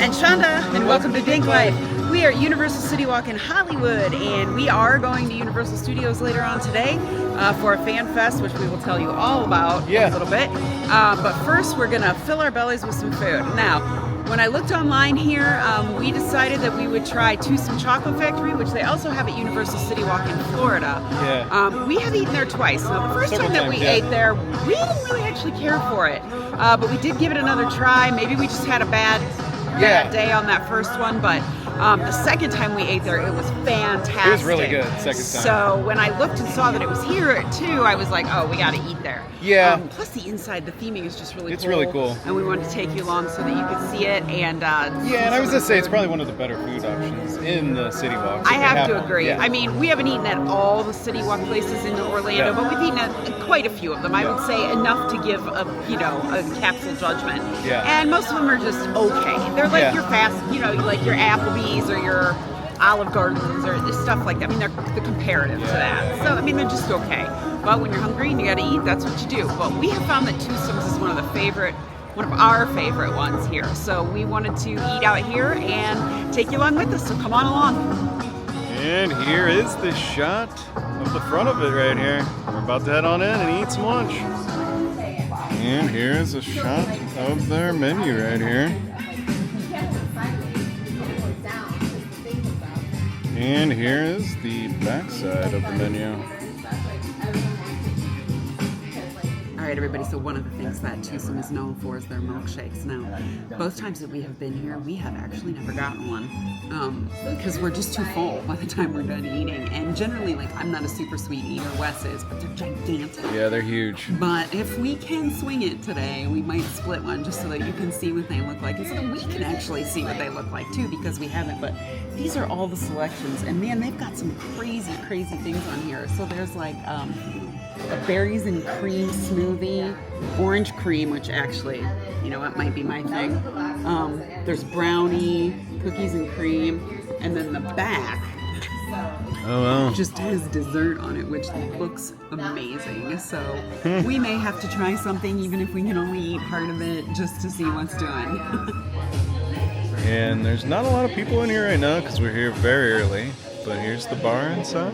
And Shonda, and welcome to DinkLife. We are at Universal CityWalk in Hollywood, and we are going to Universal Studios later on today for a fan fest, which we will tell you all about in a little bit. But first, we're gonna fill our bellies with some food. Now, when I looked online here, we decided that we would try Toothsome Chocolate Factory, which they also have at Universal CityWalk in Florida. Yeah. We have eaten there twice. Now, the first time that we ate there, we didn't really actually care for it, but we did give it another try. Maybe we just had a bad day on that first one, but the second time we ate there, it was fantastic. It was really good, second time. So when I looked and saw that it was here too, I was like, oh, we got to eat there. Yeah. Plus the inside, the theming is just really cool. It's really cool. And we wanted to take you along so that you could see it. And yeah, and I was going to say, it's probably one of the better food options in the City Walk. I have to agree. Yeah. I mean, we haven't eaten at all the City Walk places in Orlando, but we've eaten at quite a few of them. I would say enough to give a capsule judgment. Yeah. And most of them are just okay. They're like your fast, like your Applebee's or your Olive Gardens or stuff like that. I mean, they're the comparative to that. So, I mean, they're just okay. But when you're hungry and you got to eat, that's what you do. But we have found that Toothsome's is one of our favorite ones here. So we wanted to eat out here and take you along with us. So come on along. And here is the shot of the front of it right here. We're about to head on in and eat some lunch. And here's a shot of their menu right here. And here is the backside of the menu. All right, everybody, so one of the things that Toothsome is known for is their milkshakes. Now, both times that we have been here, we have actually never gotten one because we're just too full by the time we're done eating. And generally, I'm not a super sweet eater, Wes is, but they're gigantic. Yeah, they're huge. But if we can swing it today, we might split one just so that you can see what they look like and so that we can actually see what they look like too, because we haven't. But these are all the selections, and man, they've got some crazy, crazy things on here. So there's a berries and cream smoothie, orange cream, which actually, it might be my thing. There's brownie, cookies and cream, and then the back just has dessert on it, which looks amazing. So we may have to try something, even if we can only eat part of it, just to see what's doing. And there's not a lot of people in here right now because we're here very early, but here's the bar inside.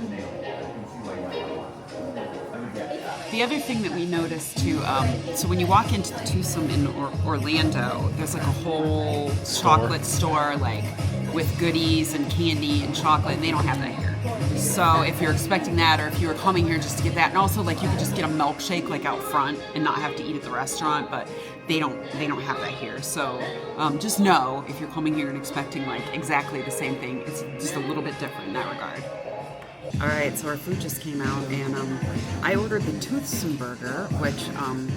The other thing that we noticed too, so when you walk into the Toothsome in Orlando, there's a whole chocolate store with goodies and candy and chocolate, and they don't have that here. So if you're expecting that, or if you were coming here just to get that, and also you could just get a milkshake out front and not have to eat at the restaurant, but they don't have that here. So just know if you're coming here and expecting exactly the same thing, it's just a little bit different in that regard. All right, so our food just came out, and I ordered the Toothsome burger, which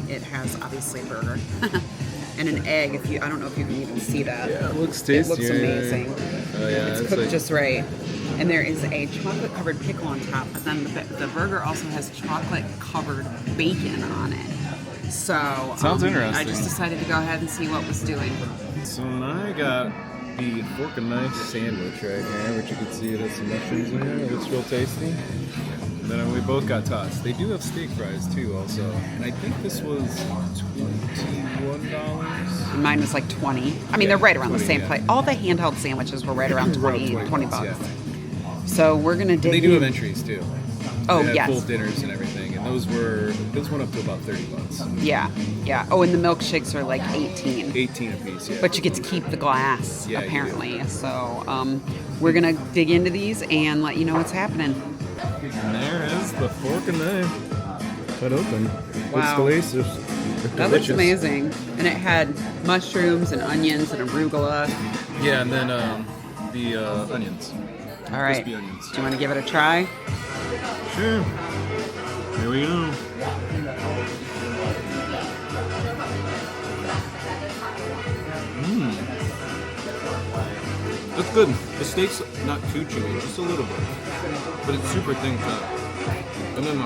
it has obviously a burger and an egg. I don't know if you can even see that. Yeah, it looks tasty. It looks amazing. Oh yeah, it's cooked just right. And there is a chocolate-covered pickle on top, but then the burger also has chocolate-covered bacon on it. So sounds interesting. I just decided to go ahead and see what was doing. So I got the fork and knife sandwich right here, which you can see it has some mushrooms in here. It looks real tasty. And then we both got tots. They do have steak fries too, also. And I think this was $21. Mine was 20. I mean, they're right around 20, the same place. All the handheld sandwiches were right around 20 bucks. Yeah. So we're gonna dig. They do have entries too. Oh, they have yes. full dinners and everything, and those went up to about $30. Yeah. Oh, and the milkshakes are 18. 18 a piece, yeah. But you get to keep the glass, apparently. So we're gonna dig into these and let you know what's happening. And there is the fork and knife cut open. Wow. It's delicious. That looks amazing. And it had mushrooms and onions and arugula. Yeah, and then the onions. All right. Crispy onions. Do you want to give it a try? Sure. Here we go. That's good. The steak's not too chewy, just a little bit. But it's super thin cut. And then,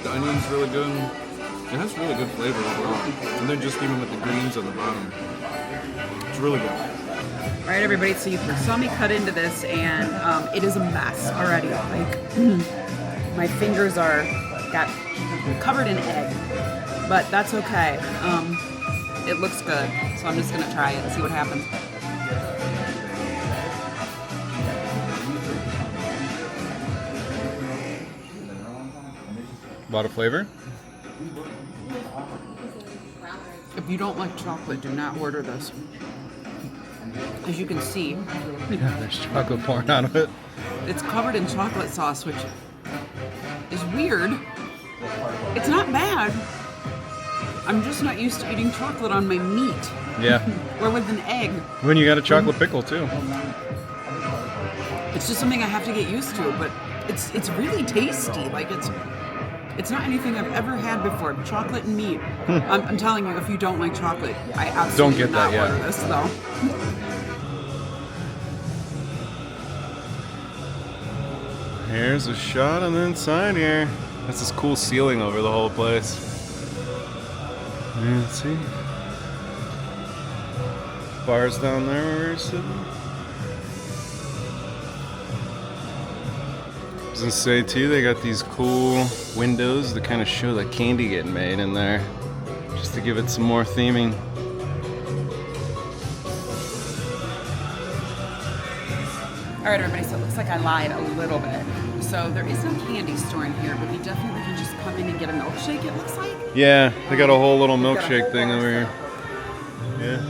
the onion's really good. It has really good flavor overall. And then just even with the greens on the bottom. It's really good. All right, everybody, so you saw me cut into this, and it is a mess already. My fingers got covered in egg, but that's okay. It looks good, so I'm just gonna try it and see what happens. About a flavor? If you don't like chocolate, do not order this. As you can see, Yeah, there's chocolate pouring out of it. it's covered in chocolate sauce, which is weird. It's not bad. I'm just not used to eating chocolate on my meat. Yeah. Or with an egg. When you got a chocolate pickle too. It's just something I have to get used to, but it's really tasty. Like it's not anything I've ever had before. Chocolate and meat. I'm telling you, if you don't like chocolate, I absolutely Don't get that not yet. order this though. Here's a shot on the inside here. That's this cool ceiling over the whole place. Yeah, let's see. Bars down there where we're sitting. I was gonna say too, they got these cool windows that kind of show the candy getting made in there, just to give it some more theming. All right, everybody, so it looks like I lied a little bit. So there is no candy store in here, but we definitely can just come in and get a milkshake, it looks like. Yeah, they got a whole little Got a milkshake whole thing bar over here. Yeah.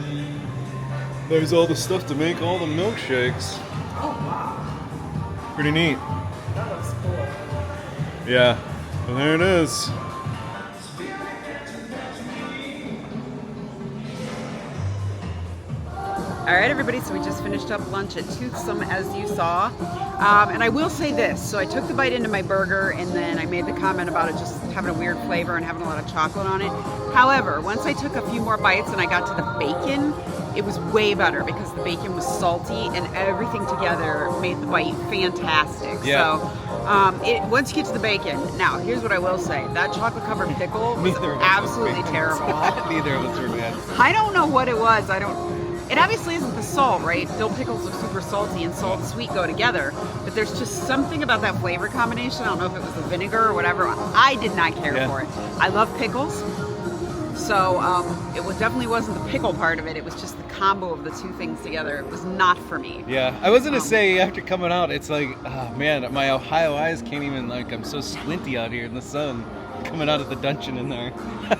There's all the stuff to make all the milkshakes. Oh, wow. Pretty neat. That looks cool. Yeah. Well, there it is. All right, everybody, so we just finished up lunch at Toothsome, as you saw. And I will say this, so I took the bite into my burger and then I made the comment about it just having a weird flavor and having a lot of chocolate on it. However, once I took a few more bites and I got to the bacon, it was way better because the bacon was salty and everything together made the bite fantastic. Yeah. So once you get to the bacon, now here's what I will say. That chocolate covered pickle was absolutely terrible. Neither of us were bad. I don't know what it was. It obviously isn't the salt, right? Dill pickles are super salty and salt and sweet go together, but there's just something about that flavor combination. I don't know if it was the vinegar or whatever. I did not care for it. I love pickles, so definitely wasn't the pickle part of it. It was just the combo of the two things together. It was not for me. Yeah, I was gonna say after coming out, it's like, oh man, my Ohio eyes can't even, like, I'm so squinty out here in the sun, coming out of the dungeon in there.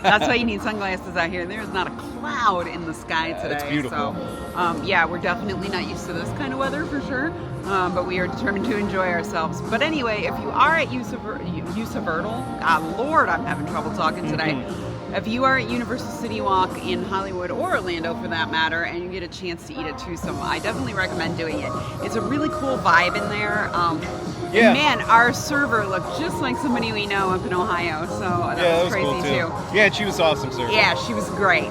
That's why you need sunglasses out here. There's not a cloud in the sky today. It's beautiful. So, yeah, we're definitely not used to this kind of weather for sure. But we are determined to enjoy ourselves. But anyway, if you are at Lord, I'm having trouble talking today. If you are at Universal CityWalk in Hollywood or Orlando for that matter, and you get a chance to eat at Toothsome, I definitely recommend doing it. It's a really cool vibe in there. Yeah. And man, our server looked just like somebody we know up in Ohio, so that was crazy cool too. Yeah, and she was awesome, sir. Yeah, she was great.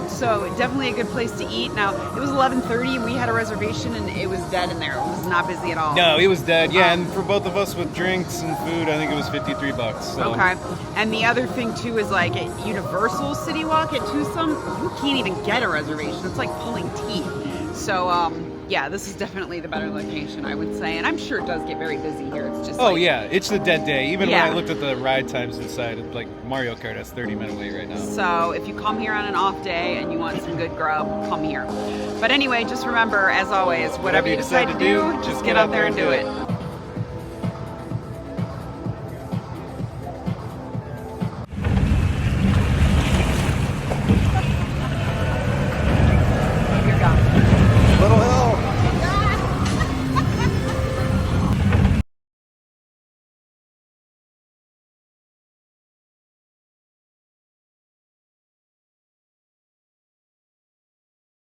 So definitely a good place to eat. Now, it was 11:30 and we had a reservation and it was dead in there. It was not busy at all. No, it was dead. Yeah, and for both of us with drinks and food, I think it was $53. So. Okay. And the other thing too is like at Universal CityWalk at Toothsome, you can't even get a reservation. It's like pulling teeth. So yeah, this is definitely the better location, I would say. And I'm sure it does get very busy here. It's just Oh like, yeah, it's the dead day. Even Yeah. when I looked at the ride times inside, it's like Mario Kart has 30-minute wait right now. So if you come here on an off day and you want some good grub, come here. But anyway, just remember, as always, whatever you decide to do, just get out there and do it.